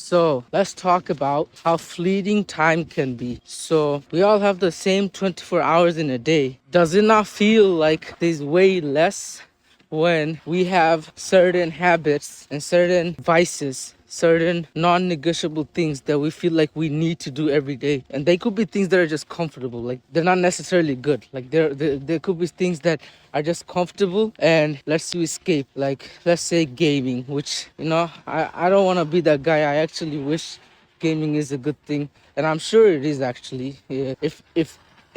So let's talk about how fleeting time can be. So we all have the same 24 hours in a day. Does it not feel like there's way less when we have certain habits and certain vices, certain non-negotiable things that we feel like we need to do every day? And they could be things that are just comfortable, like they're not necessarily good. Like there could be things that are just comfortable and lets you escape, like let's say gaming, which I don't want to be that guy. I actually wish gaming is a good thing, and I'm sure it is actually. Yeah.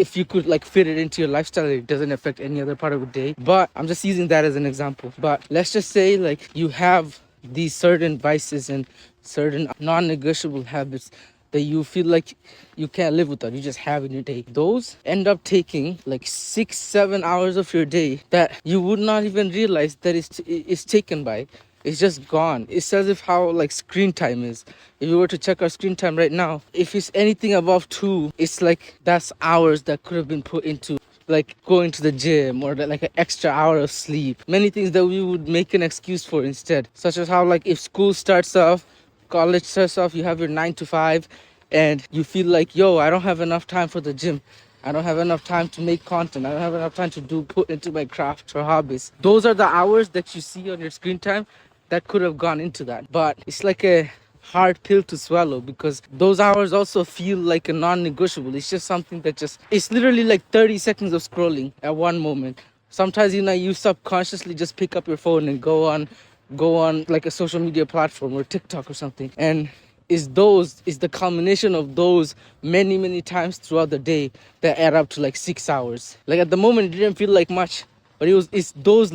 If you could like fit it into your lifestyle, it doesn't affect any other part of the day. But I'm just using that as an example. But let's just say like you have these certain vices and certain non-negotiable habits that you feel like you can't live without. You just have in your day. Those end up taking like 6-7 hours of your day that you would not even realize that it's taken by. It's just gone. It's as if how like screen time is. If you were to check our screen time right now, if it's anything above 2, it's like that's hours that could have been put into like going to the gym or like an extra hour of sleep. Many things that we would make an excuse for instead, such as how like if school starts off, college starts off, you have your 9 to 5 and you feel like, yo, I don't have enough time for the gym. I don't have enough time to make content. I don't have enough time to put into my craft or hobbies. Those are the hours that you see on your screen time that could have gone into that. But it's like a hard pill to swallow because those hours also feel like a non-negotiable. It's just something that it's literally like 30 seconds of scrolling at one moment. Sometimes you subconsciously just pick up your phone and go on like a social media platform or TikTok or something, and is the culmination of those many times throughout the day that add up to like 6 hours. Like at the moment it didn't feel like much, but it's those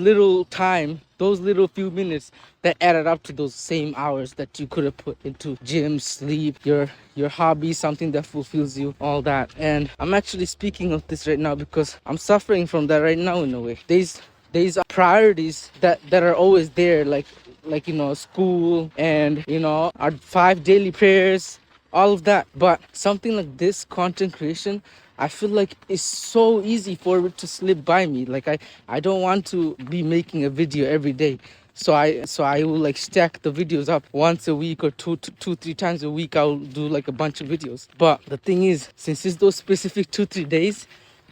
those little few minutes that added up to those same hours that you could have put into gym, sleep, your hobby, something that fulfills you, all that. And I'm actually speaking of this right now because I'm suffering from that right now in a way. These are priorities that are always there, like school and our 5 daily prayers, all of that. But something like this content creation, I feel like it's so easy for it to slip by me. Like I don't want to be making a video every day. So I will like stack the videos up once a week or two, 3 times a week. I'll do like a bunch of videos. But the thing is, since it's those specific 2-3 days,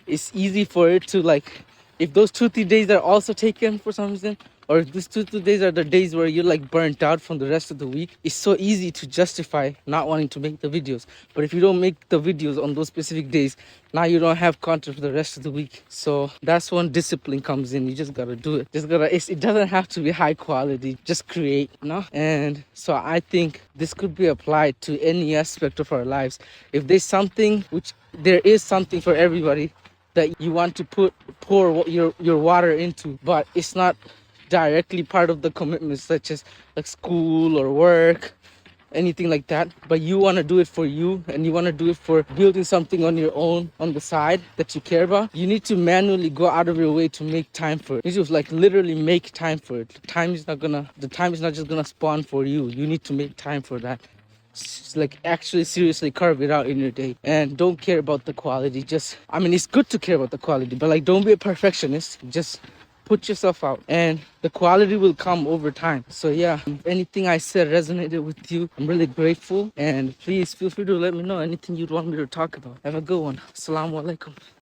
it's easy for it to like, if those 2-3 days are also taken for some reason, or if these 2-3 days are the days where you're like burnt out from the rest of the week, it's so easy to justify not wanting to make the videos. But if you don't make the videos on those specific days, now you don't have content for the rest of the week. So that's when discipline comes in. You just gotta do it. It doesn't have to be high quality. Just create, And so I think this could be applied to any aspect of our lives. If there's something, which there is something for everybody, that you want to pour your water into, but it's not directly part of the commitments, such as like school or work, anything like that, but you want to do it for you and you want to do it for building something on your own on the side that you care about, you need to manually go out of your way to make time for it. You need to like literally make time for it. The time is not just gonna spawn for you. You need to make time for that. Like actually seriously carve it out in your day, and don't care about the quality. It's good to care about the quality, but like don't be a perfectionist. Just put yourself out and the quality will come over time. So yeah, if anything I said resonated with you, I'm really grateful, and please feel free to let me know anything you'd want me to talk about. Have a good one. Assalamu alaikum.